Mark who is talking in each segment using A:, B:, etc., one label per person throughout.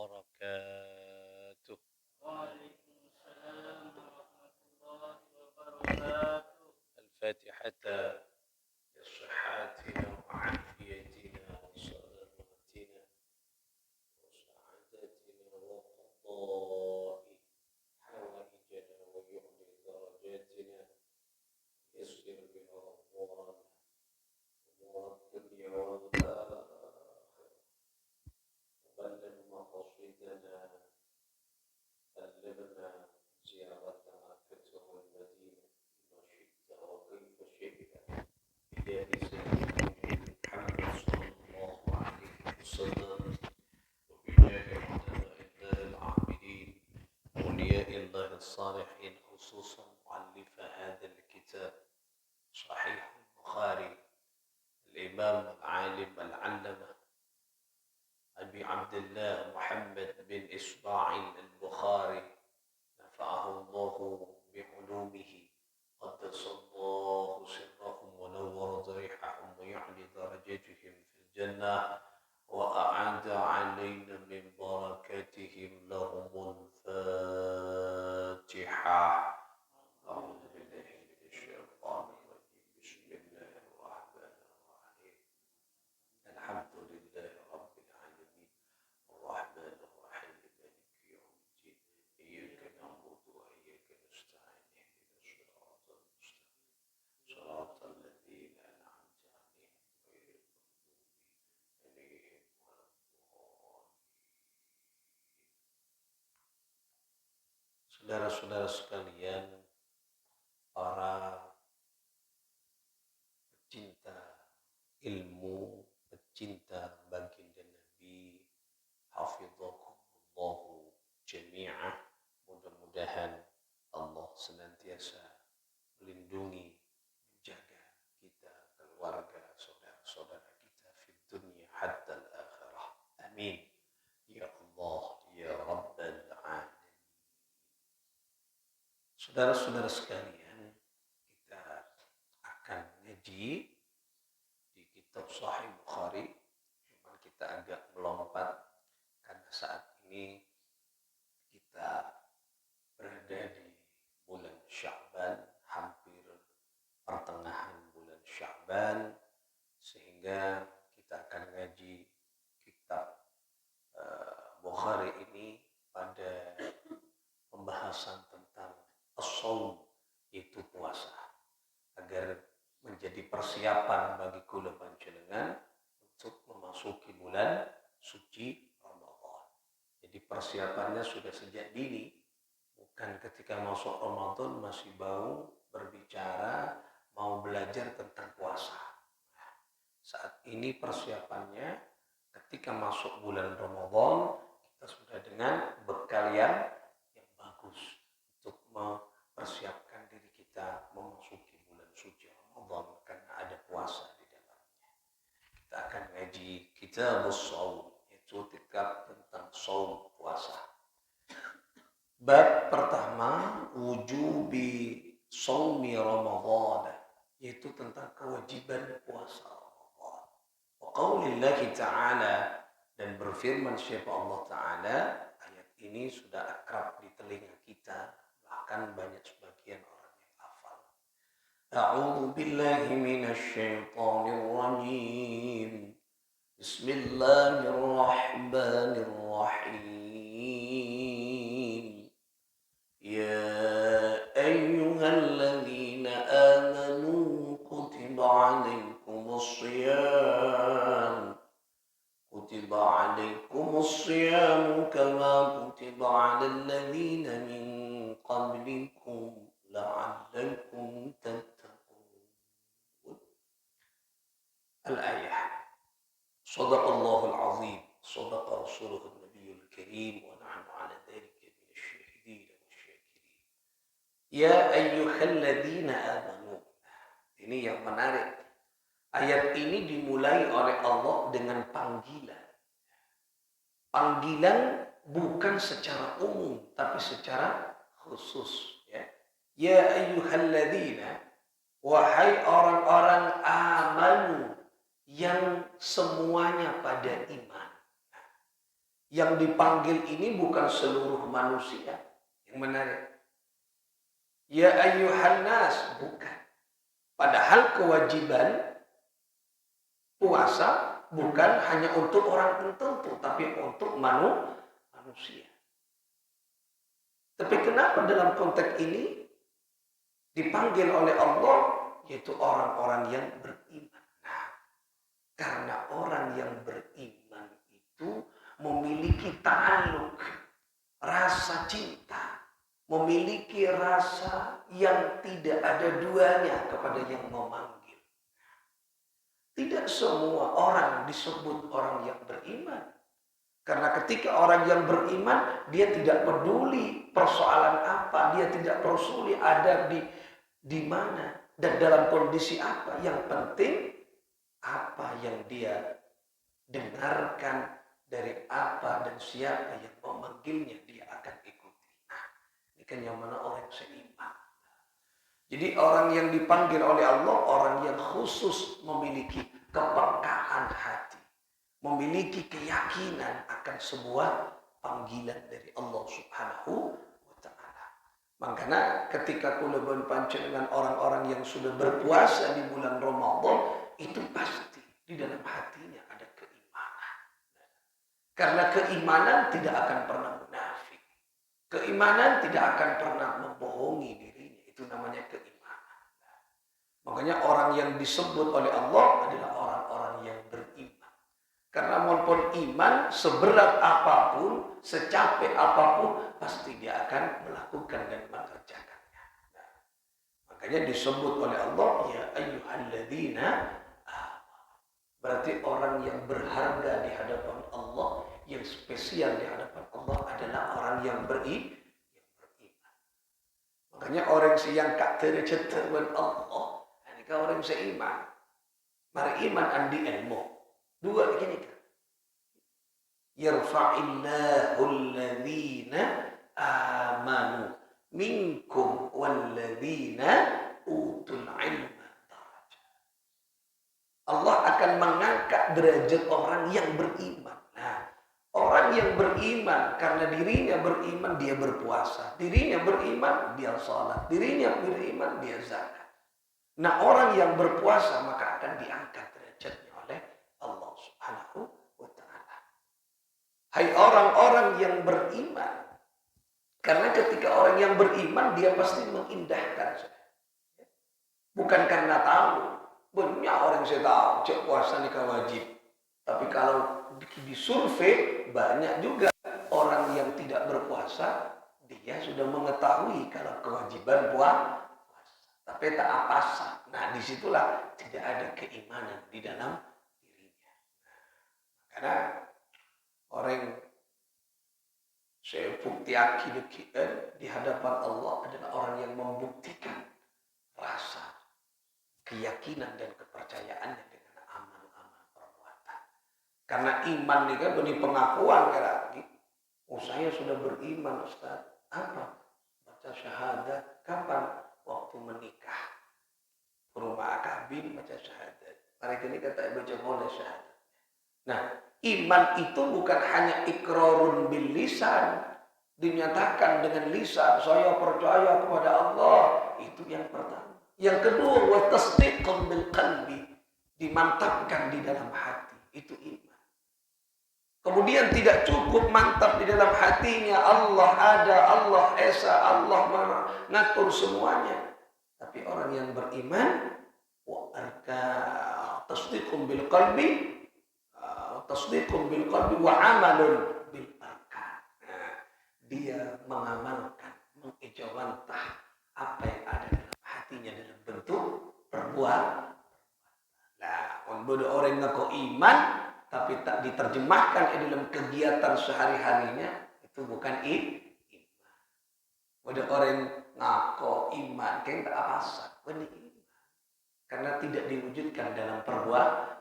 A: وبركاته.
B: وعليكم السلام ورحمة الله وبركاته.
A: الفاتحة لصحتنا وعافيتنا وسلامتنا وسعادتنا وقضاء حوائجنا ويعلي درجاتنا يسر بها أمورنا أمور الدنيا والآخرة وبلغ مقاصدنا بلغنا زيارة مكة والمدينة بما شئت وكيف شئت بجاه سيدنا محمد صلى الله عليه وسلم وبجاه علماء الله العاملين أولياء الله الصالحين خصوصا مؤلف هذا الكتاب صحيح البخاري الإمام العالم العلمة أبي عبد الله محمد بن إسماعيل البخاري نفعه الله بعلومه قدس الله سرهم ونور ضريحهم ويعلي درجاتهم في الجنة وأعاد علينا من بركاتهم لهم الفاتحة. أعوذ بالله من الشيطان الرجيم بسم الله الرحمن الرحيم الحمد لله رب العالمين الرحمن الرحيم مالك يوم الدين إياك نعبد وإياك نستعين اهدنا الصراط المستقيم صراط الذين أنعمت عليهم غير المغضوب عليهم ولا الضالين. Saudara-saudara sekalian, para pecinta ilmu, pecinta baginda Nabi, hafidhakumullahu jami'ah. Mudah-mudahan Allah senantiasa melindungi, menjaga kita, keluarga, saudara-saudara kita di dunia hatta al-akhirah. Amin. Ya Allah, ya Rabbal Alamin. Saudara-saudara sekalian, kita akan ngaji di kitab Sahih Bukhari. Cuman kita agak melompat karena saat ini kita berada di bulan Sya'ban, hampir pertengahan bulan Sya'ban, sehingga kita akan ngaji kitab Bukhari ini pada pembahasan tentang as-shaum, yaitu puasa, agar menjadi persiapan bagi kula panjenengan untuk memasuki bulan suci Ramadan. Jadi persiapannya sudah sejak dini, bukan ketika masuk Ramadan masih mau berbicara, mau belajar tentang puasa. Nah, saat ini persiapannya ketika masuk bulan Ramadan, kita sudah dengan bekal yang bagus untuk mempersiapkan diri kita memasuki bulan suci Ramadan karena ada puasa di dalamnya. Kita akan ngaji kitabus shaum, yaitu kitab tentang shaum, puasa. Bab pertama, wujubi shaumi Ramadan, yaitu tentang kewajiban puasa Ramadan. Wa qaulillahi ta'ala, dan berfirman siapa Allah Ta'ala, ayat ini sudah akrab di telinga kita, bahkan banyak sebagian orang yang hafal. A'udzu billahi minasy syaithanir rajim. Bismillahirrahmanirrahim. Ya ayyuhalladzina amanu kutiba 'alaikumus shiyam كتب عليكم الصيام كما كتب على الذين من قبلكم لعلكم تتقون. الآية. صدق الله العظيم صدق رسوله النبي الكريم ونحن على ذلك من الشاهدين والشاكرين. يا أيها الذين آمنوا. Ini yang menarik. Ayat ini dimulai oleh Allah dengan panggilan. Panggilan bukan secara umum, tapi secara khusus. Ya ayyuhalladzina, wahai orang-orang amanu, yang semuanya pada iman. Yang dipanggil ini bukan seluruh manusia. Yang menarik. Ya ayyuhan nas, bukan. Padahal kewajiban puasa bukan hanya untuk orang tertentu, tapi untuk manusia. Tapi kenapa dalam konteks ini dipanggil oleh Allah, yaitu orang-orang yang beriman? Nah, karena orang yang beriman itu memiliki ta'alluq, rasa cinta, memiliki rasa yang tidak ada duanya kepada yang memanggil. Tidak semua orang disebut orang yang beriman. Karena ketika orang yang beriman, dia tidak peduli persoalan apa, dia tidak peduli ada di mana dan dalam kondisi apa. Yang penting apa yang dia dengarkan dari apa dan siapa yang memanggilnya, dia akan ikuti. Nah, ini kan yang mana orang seiman. Jadi orang yang dipanggil oleh Allah, orang yang khusus memiliki kepekaan hati, memiliki keyakinan akan sebuah panggilan dari Allah Subhanahu wa ta'ala. Makanya ketika kula panjenengan orang-orang yang sudah berpuasa di bulan Ramadan, itu pasti di dalam hatinya ada keimanan. Karena keimanan tidak akan pernah munafik. Keimanan tidak akan pernah membohongi dirinya. Itu namanya keimanan. Makanya orang yang disebut oleh Allah adalah orang-orang yang beriman. Karena maupun iman seberat apapun, secapek apapun, pasti dia akan melakukan dan mengerjakannya. Nah, makanya disebut oleh Allah, ya ayyuhalladzina amanu. Berarti orang yang berharga di hadapan Allah, yang spesial di hadapan Allah adalah orang yang beriman. Makanya orang yang kak derajat dengan Allah, ini kan orang seiman. Mari iman andi ilmu. Dua begini kan. Yarfa'illahu alladhina amanu minkum walladhina utul ilma darajat. Allah akan mengangkat derajat orang yang beriman. Nah, orang yang beriman karena dirinya beriman dia berpuasa, dirinya beriman dia salat, dirinya beriman dia zakat. Nah, orang yang berpuasa maka akan diangkat derajatnya oleh Allah Subhanahu wa ta'ala. Hai orang-orang yang beriman. Karena ketika orang yang beriman dia pasti mengindahkan. Bukan karena tahu. Banyak orang saya tahu cek puasa nikah wajib. Tapi kalau disurvei banyak juga orang yang tidak berpuasa, dia sudah mengetahui kalau kewajiban puasa. Tapi tak apasa. Nah, disitulah tidak ada keimanan di dalam dirinya. Karena orang saya bukti akidah di hadapan Allah adalah orang yang membuktikan rasa keyakinan dan kepercayaannya dengan amal-amal perbuatan. Karena iman ini kan benih pengakuan lagi. Oh, saya sudah beriman, Ustaz. Apa? Baca syahadat. Kapan? Waktu menikah. Rumah akabin baca syahadat. Mereka ini kata baca boleh syahadat. Nah, iman itu bukan hanya ikrarun bil lisan, dinyatakan dengan lisan, saya percaya kepada Allah, itu yang pertama. Yang kedua, wa tasdiqun bil qalbi, dimantapkan di dalam hati, itu iman. Kemudian tidak cukup mantap di dalam hatinya, Allah ada, Allah esa, Allah mengatur semuanya. Tapi orang yang beriman, wa tasdiqun bil qalbi, tasdiqun bil qalbi wa amalun bil arkan. Nah, dia mengamalkan, mengijawantah apa yang ada dalam hatinya dalam bentuk perbuatan. Nah, orang ngaku iman tapi tak diterjemahkan dalam kegiatan sehari-harinya, itu bukan iman. Ada orang ngaku iman, kayak tak apa-apa, benih iman. Karena tidak diwujudkan dalam perbuatan.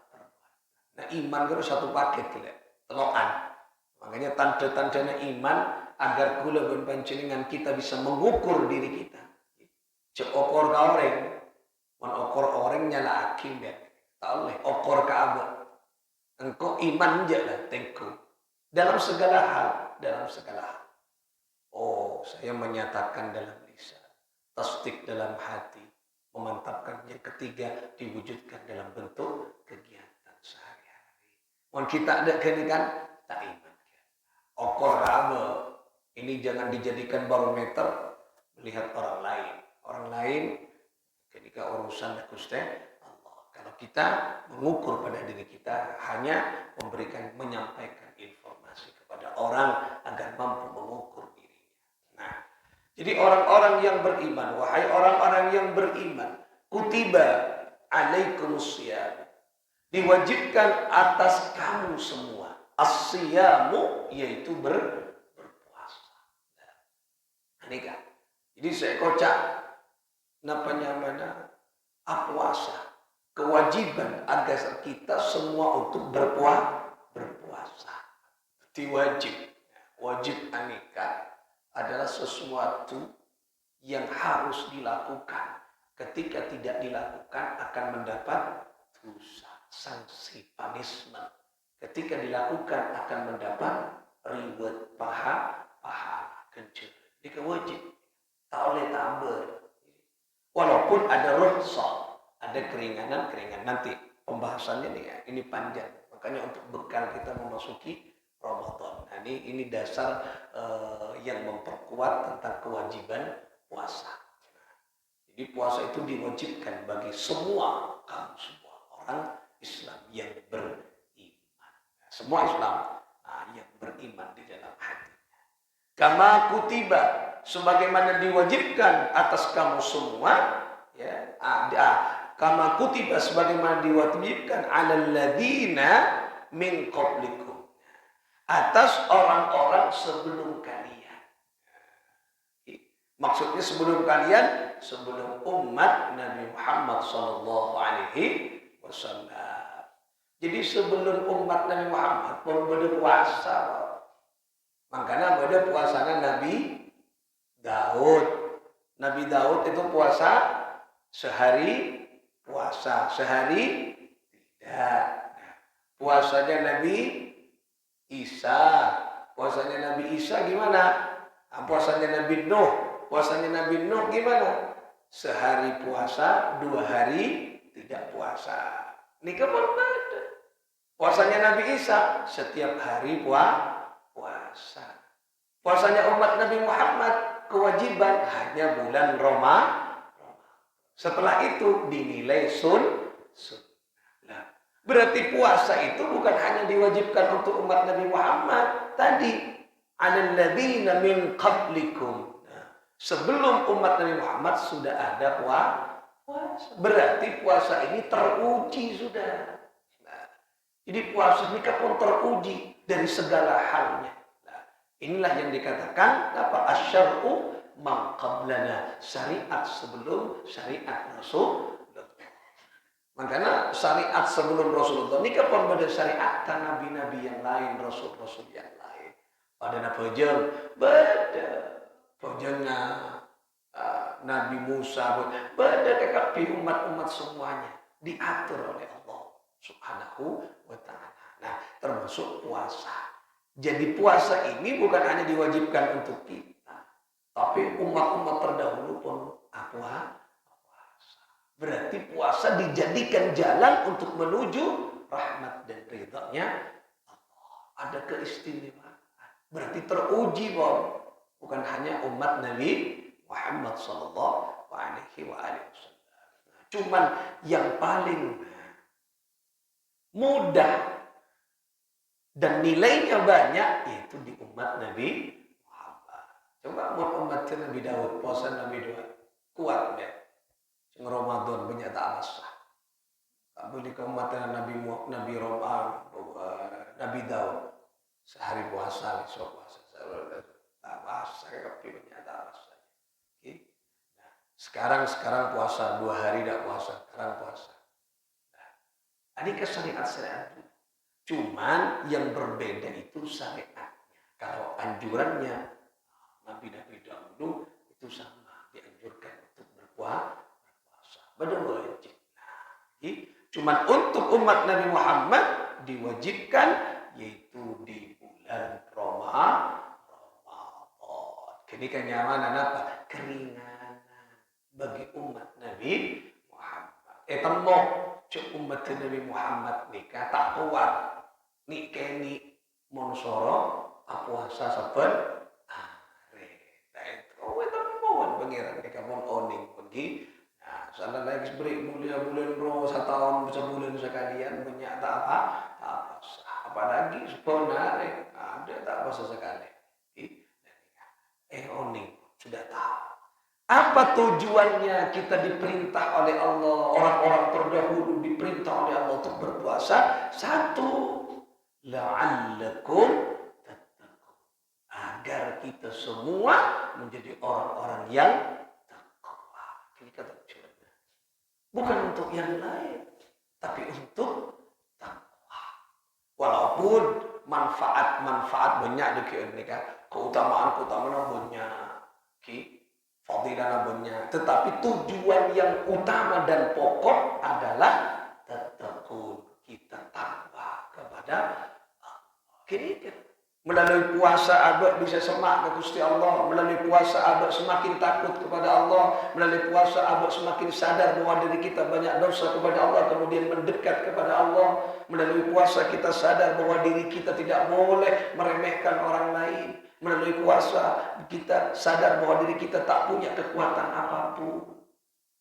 A: Nah, iman itu satu paket, telokan. Makanya tanda-tandanya iman agar kula ben panjenengan kita bisa mengukur diri kita. Cekokor ka orang, wan okor orang nyala akim ya. Tak oleh okor ka abot. Engkau iman je lah tengku. dalam segala hal, dalam segala hal. Oh, saya menyatakan dalam lisan, tasdik dalam hati, memantapkan. Yang ketiga, diwujudkan dalam bentuk kegiatan sehari-hari. Mau kita ada ini kan, tak iman. Okor apa? Ini jangan dijadikan barometer melihat orang lain. Orang lain ketika urusan Gusti Allah. Kalau kita mengukur pada diri kita, hanya menyampaikan informasi kepada orang agar mampu mengukur dirinya. Nah, jadi orang-orang yang beriman, wahai orang-orang yang beriman, kutiba alaikumusiyam, diwajibkan atas kamu semua. As-siyamu yaitu berpuasa. Nah, ini kan. Jadi saya kocak mana puasa. Kewajiban agar kita semua untuk berpuasa. Wajib. Wajib anika adalah sesuatu yang harus dilakukan. Ketika tidak dilakukan akan mendapat dosa, sanksi, punishment. Ketika dilakukan akan mendapat reward, pahala, kencur. Ini wajib. Tak oleh tambah. Walaupun ada rukhsah, ada keringanan nanti pembahasannya nih ya, ini panjang. Makanya untuk bekal kita memasuki Ramadan. Nah, ini dasar yang memperkuat tentang kewajiban puasa. Jadi puasa itu diwajibkan bagi semua orang Islam yang beriman. Semua Islam yang beriman di dalam hatinya. Kama kutiba, sebagaimana diwajibkan atas kamu semua, ya, kama kutiba sebagaimana diwajibkan 'alal ladzina min qablikum, atas orang-orang sebelum kalian. Maksudnya sebelum kalian, sebelum umat Nabi Muhammad sallallahu alaihi wasallam. Jadi sebelum umat Nabi Muhammad berpuasa, makanya pada puasanya Nabi Daud. Nabi Daud itu puasa sehari, sehari tidak. Puasanya Nabi Isa. Puasanya Nabi Isa gimana? Puasanya Nabi Nuh. Puasanya Nabi Nuh gimana? Sehari puasa, 2 hari tidak puasa. Ini kapan ada? Puasanya Nabi Isa setiap hari puasa. Puasanya umat Nabi Muhammad kewajiban hanya bulan Ramadan. Setelah itu dinilai sunnah. Berarti puasa itu bukan hanya diwajibkan untuk umat Nabi Muhammad. Tadi alal ladzina min qablikum. Sebelum umat Nabi Muhammad sudah ada puasa. Berarti puasa ini teruji sudah. Jadi puasa ini kan teruji dari segala halnya. Inilah yang dikatakan asyar'u man qablana, syariat sebelum syariat Rasul. Makanya syariat sebelum Rasulullah ini kapan beda syariat kan nabi-nabi yang lain, rasul-rasul yang lain. Pada pejeng beda, pejengnya Nabi Musa beda kekapi umat-umat semuanya diatur oleh Allah Subhanahu wa ta'ala. Nah, termasuk puasa. Jadi puasa ini bukan hanya diwajibkan untuk kita, tapi umat-umat terdahulu pun puasa. Berarti puasa dijadikan jalan untuk menuju rahmat dan ridha-Nya Allah. Ada keistimewaan. Berarti teruji bahwa bukan hanya umat Nabi Muhammad sallallahu alaihi wasallam. Cuman yang paling mudah dan nilainya banyak yaitu di umat Nabi Muhammad. Coba umat Nabi Daud, puasa Nabi Daud kuat deh. Ramadan banyak tak asah. Boleh ke umat Nabi Nabi Daud sehari puasa, besok puasa, tak puasa tapi banyak tak asah. Nah, sekarang puasa 2 hari tak puasa, sekarang puasa. Nah, ini syariat. Cuman yang berbeda itu syariatnya. Kalau anjurannya Nabi-Nabi dahulu itu sama, dianjurkan untuk berpuasa. Benar wajib. Nah, cuman untuk umat Nabi Muhammad diwajibkan yaitu di bulan Ramadan. Kini kenyamanan apa? Keringanan bagi umat Nabi Muhammad. Temo cuk umat Nabi Muhammad nikah tak kuat. Nik keni monsoro puasa saben are. Nah itu temo pengiran ke kamu oning pergi. Nah, sana lagi beri mulia bulan roh setahun sebulan sekalian banyak tak apa. Apalagi sebenarnya ada tak apa sesekali. Oning sudah tahu. Apa tujuannya kita diperintah oleh Allah, orang-orang terdahulu diperintah oleh Allah untuk berpuasa? Satu, la'allakum tattaqun. Agar kita semua menjadi orang-orang yang takwa. Ini kata tujuannya. Bukan untuk yang lain, tapi untuk takwa. Walaupun manfaat-manfaat banyak di nikah, keutamaan-keutamaan banyak, fadilah banyak. Tetapi tujuan yang utama dan pokok adalah tattaqun, kita takwa kepada Allah. Melalui puasa abad bisa semak ke Gusti Allah. Melalui puasa abad semakin takut kepada Allah. Melalui puasa abad semakin sadar bahwa diri kita banyak dosa kepada Allah, kemudian mendekat kepada Allah. Melalui puasa kita sadar bahwa diri kita tidak boleh meremehkan orang lain. Melalui puasa kita sadar bahwa diri kita tak punya kekuatan apapun.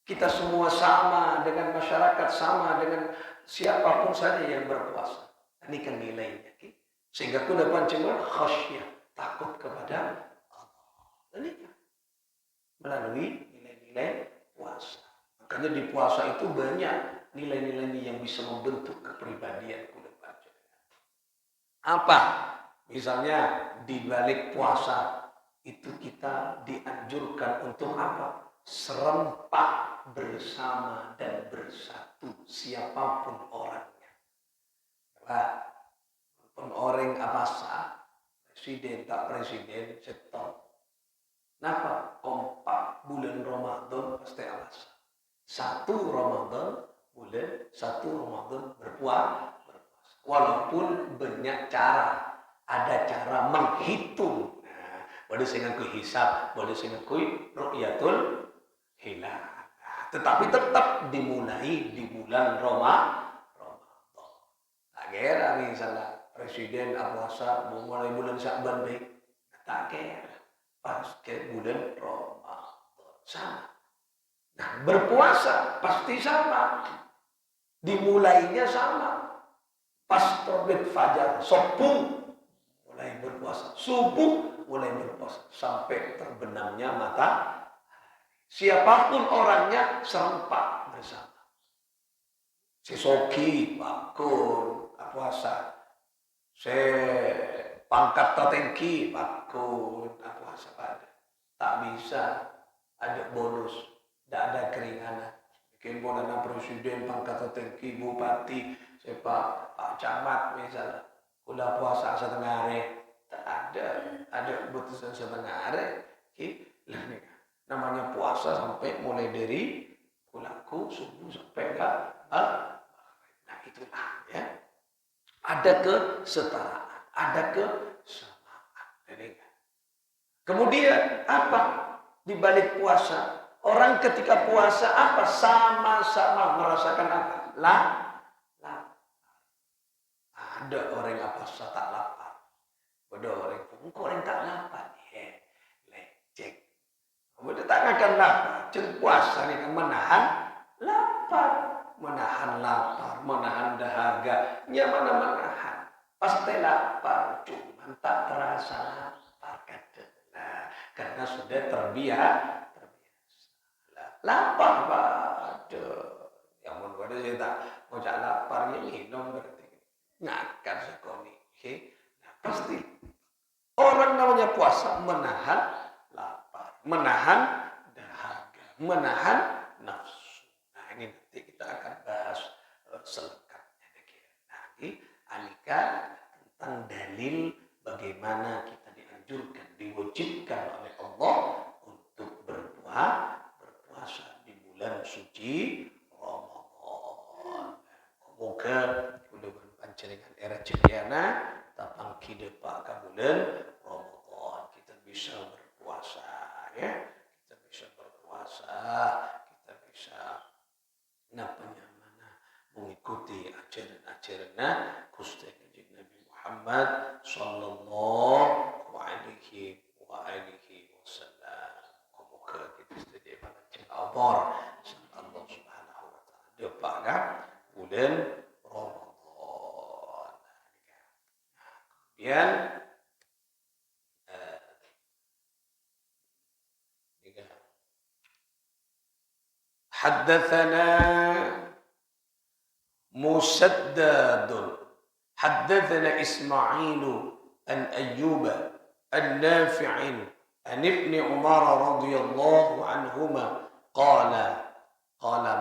A: Kita semua sama dengan masyarakat, sama dengan siapapun saja yang berpuasa. Ini kan nilainya. Sehingga kuda pancingan khasyah, takut kepada Allah. Ini melalui nilai-nilai puasa. Makanya di puasa itu banyak nilai-nilai yang bisa membentuk kepribadian kuda pancingan. Apa? Misalnya di balik puasa itu kita dianjurkan untuk apa? Serempak bersama dan bersatu siapapun orangnya. Orang apa sah? Presiden tak presiden setop. Kenapa? Kompak bulan Ramadan pasti alasan. 1 Ramadan berpuasa. Walaupun banyak cara. Ada cara menghitung. Nah, boleh saya ngaku hisab, boleh saya ngaku ru'yatul hilal. Nah, tetapi tetap dimulai di bulan Ramadan. Tak kira misalnya presiden puasa mulai bulan Sya'ban baik. Tak kira pas ke bulan Ramadan sama. Nah, berpuasa pasti sama. Dimulainya sama. Pas terbit fajar, subuh mulai berpuasa. Subuh mulai berpuasa sampai terbenamnya matahari. Siapapun orangnya serempak bersama. Si Soki, Pak Kun, puasa. Si pangkat tertinggi, Pak Kun, puasa pada. Tak bisa ada bonus, tidak ada keringanan. Mungkin boleh presiden, pangkat tertinggi, bupati, siapa Pak Camat misalnya. Udah puasa setengah hari, tak ada keputusan setengah hari. Namanya puasa sampai mulai dari pulaku subuh sampai nah itulah ya. Ada kesetaraan, ada kesamaan. Kemudian apa di balik puasa? Orang ketika puasa apa? Sama-sama merasakan apa? Ada orang apa tak lapar. Ada orang tak lapar. Lecek. Kemudian tak akan lapar. Jadi puasa ini kan menahan lapar. Menahan lapar, menahan dahaga. Ya mana menahan. Pasti lapar. Cuma tak terasa lapar. Nah, karena sudah terbiasa. Lapar, aduh. Yang menurut saya tak mau lapar ya minum berarti. Ngakar sekali. Nah, pasti orang namanya puasa menahan lapar, menahan dahaga, menahan nafsu. Nah ini nanti kita akan bahas selengkapnya. Nah ini Alika tentang dalil bagaimana kita dianjurkan, diwajibkan oleh Allah untuk berpuasa di bulan suci Ramadan. Semoga jaringan era cediana tapang kide pak kabulen ajarna Gusti Kanjeng Nabi Muhammad sallallahu alaihi wasallam. Muga kita sedaya panjenengan Allah Subhanahu wa taala. Depaga bulan Ramadan. Kemudian حدثنا مسدد حدثنا إسماعيل عن أيوب النافع عن ابن عمر رضي الله عنهما قال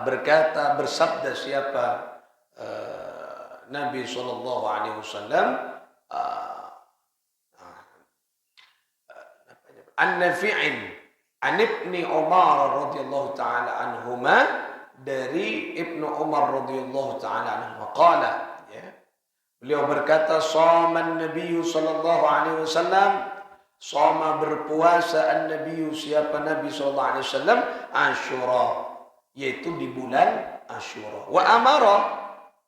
A: berkata bersabda siapa Nabi sallallahu alaihi wasallam an-Nafi'in an Ibni Umar radhiyallahu taala anhuma dari Ibnu Umar radhiyallahu taala anhuma qala ya beliau berkata shaman Nabi sallallahu alaihi wasallam shama berpuasa an-Nabi siapa Nabi sallallahu alaihi wasallam Asyura yaitu di bulan Asyura wa amara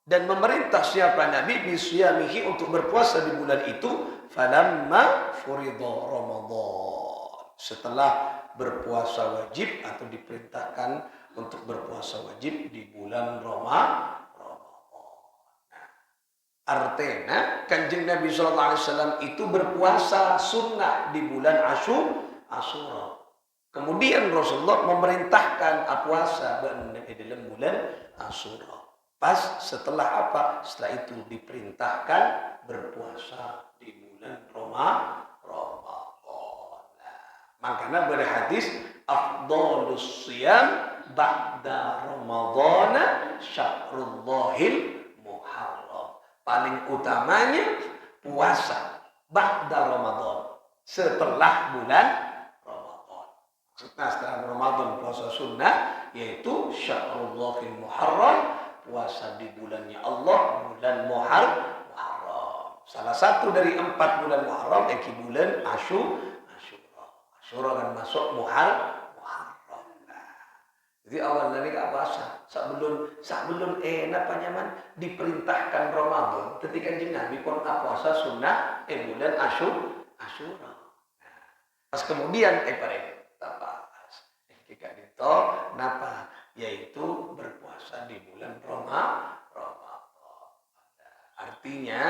A: dan memerintah siapa Nabi bisyamihi untuk berpuasa di bulan itu falamma furida Ramadan setelah berpuasa wajib atau diperintahkan untuk berpuasa wajib di bulan Ramadan. Artinya Kanjeng Nabi sallallahu alaihi wasallam itu berpuasa sunnah di bulan Asyura. Kemudian Rasulullah memerintahkan puasa di dalam bulan Asyura. Pas setelah apa? Setelah itu diperintahkan berpuasa di bulan Ramadan. Makanya berhadis afdhalus siyam ba'da Ramadan syahrullahil muharram. Paling utamanya puasa ba'da Ramadan setelah bulan Ramadan. Maksudnya setelah Ramadan puasa sunnah yaitu syahrullahil muharram, puasa di bulannya Allah, bulan Muharram. Salah satu dari 4 bulan Muharram yaitu bulan Asyura. Asyura kan masuk Muharram. Jadi awal dari puasa sebelum apa nyaman diperintahkan Ramadan ketika Nabi pun puasa sunnah bulan Asyura. Pas kemudian ketika itu napa yaitu berpuasa di bulan Ramadan. Artinya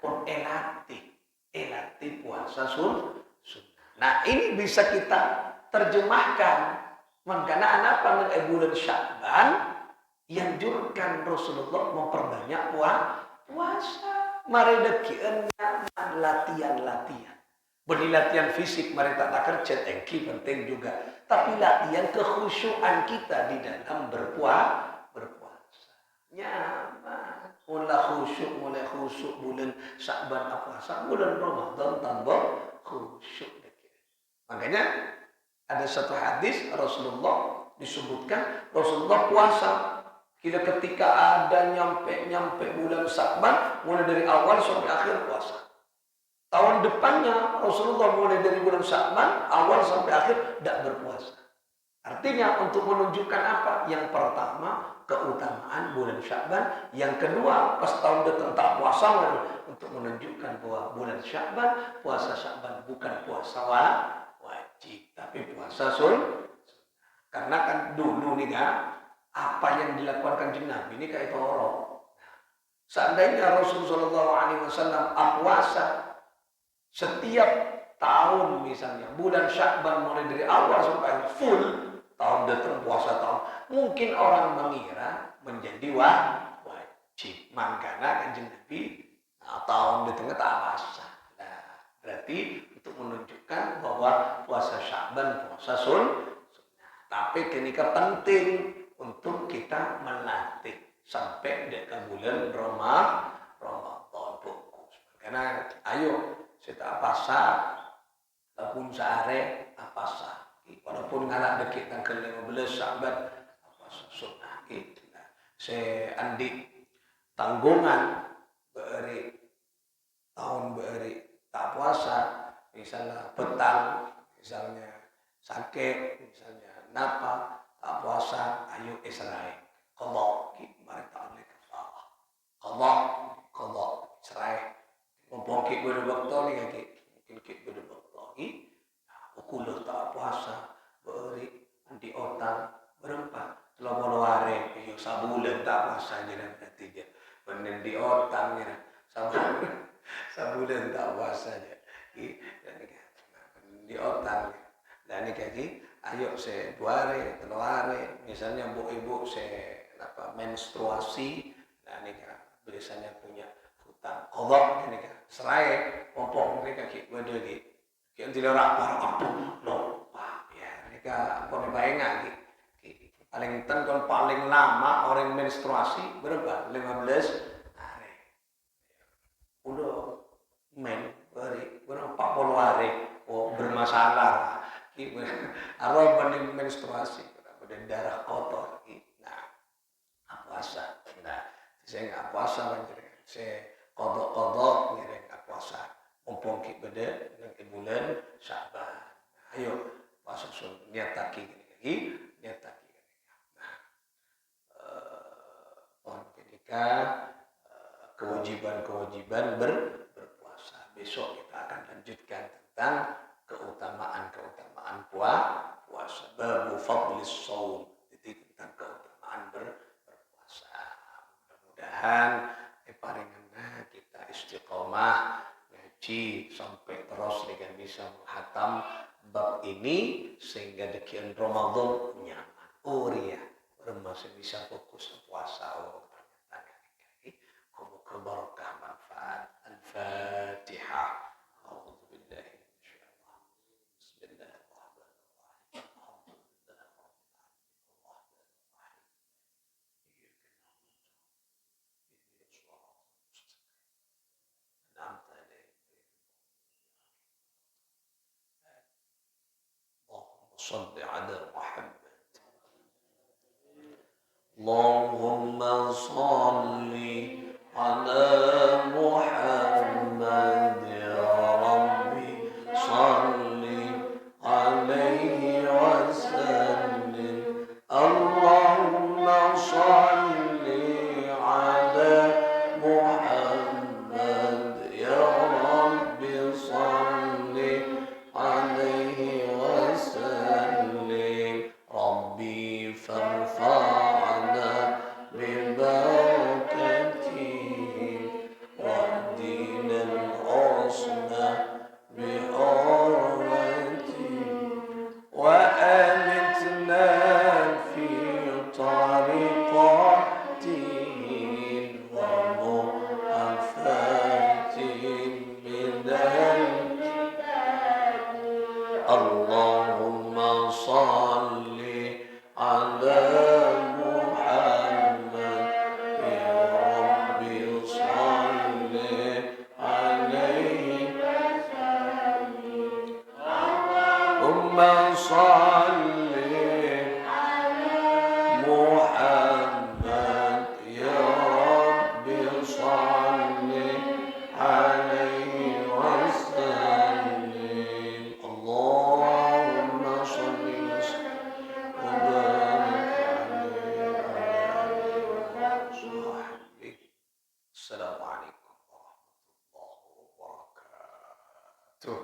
A: pun elati puasa sunnah. Nah ini bisa kita terjemahkan mengenai apa bulan Sya'ban yang jurkan Rasulullah memperbanyak puasa. Mari dekiannya latihan. Beri latihan fisik mari tak kerja tengki penting juga. Tapi latihan kekhusyuan kita di dalam berpuasa. Nyaman. Mulai khusyuk bulan Sya'ban puasa. Bulan Ramadan tambah khusyuk. Makanya ada satu hadis Rasulullah disebutkan Rasulullah puasa ketika ada nyampe bulan Sya'ban mulai dari awal sampai akhir puasa. Tahun depannya Rasulullah mulai dari bulan Sya'ban awal sampai akhir tidak berpuasa. Artinya untuk menunjukkan apa? Yang pertama keutamaan bulan Sya'ban, yang kedua pas tahun depan tak puasa untuk menunjukkan bahwa bulan Sya'ban puasa Sya'ban bukan puasa wajib tapi puasa sunnah. Karena kan dulu nih kan apa yang dilakukan Kanjeng Nabi ini kayak orang. Seandainya Rasulullah SAW puasa setiap tahun misalnya bulan Sya'ban mulai dari awal sampai full tahun depan puasa tahun, mungkin orang mengira menjadi wajib. Makanya Kanjeng Nabi tahun di tengah tak puasa. Nah, berarti untuk menunjukkan bahwa puasa Sya'ban puasa sunnah. Tapi kenika penting untuk kita melatih sampai dekat bulan Ramadan fokus. Karena ayo kita puasa ataupun sehari puasa. Walaupun ngalah dekit ke 15 Sya'ban puasa sunnah gitu. Nah, saya andi tanggungan tahun tak puasa, misalnya petang, misalnya sakit, misalnya napa tak puasa, ayo Israel qadha mari ta'ala kafarah qadha kik beda waktu ni kaki. Mungkin kik beda waktu ni. Aku tak puasa. Beri di otak berempat. Telah meluari. Sabulan tak puasa je dah berarti je. Benar di otak ni. Sabulan tak puasa je. Di otak ni. Dan ni kaki. Ayo se 2 hari, 3 hari. Misalnya ibu-ibu se menstruasi. Dan ni biasanya punya hutang kodok ini kan serai pompong ini kaki beda lagi kita tidak rapor apa lupa ya ini kan apa nih bayang lagi paling kan paling lama orang menstruasi berapa 15 hari udah beri berapa 40 hari bermasalah arah menstruasi dan darah kotor nah puasa nah saya nggak puasa banjir saya kodok ngiring nggak puasa mumpung kita beda dengan bulan Syaban ayo puasa niat taki lagi niat taki nah ketika kewajiban berpuasa besok kita akan lanjutkan tentang keutamaan puasa babu fadlis shaum jadi tentang keutamaan berpuasa mudah-mudahan paringan kita istiqomah ngaji sampai terus dengan bisa menghatam bab ini sehingga dekian Ramadan nyaman. Ria masih bisa fokus puasa ternyata ini. Semoga berkah manfaat. Al-Fatihah. صل على محمد اللهم صل على محمد يا ربي صل عليه وسلم اللهم صل على محمد يا ربي صل عليه ربي فارفعنا ببركته واهدنا الحسنى بحرمته وأمتنا في طريقته ومعافاة من اللهم صل على محمد يا ربي صل عليه اللهم صل على محمد يا ربي صل عليه وسلم اللهم صل السلام عليكم ورحمة الله وبركاته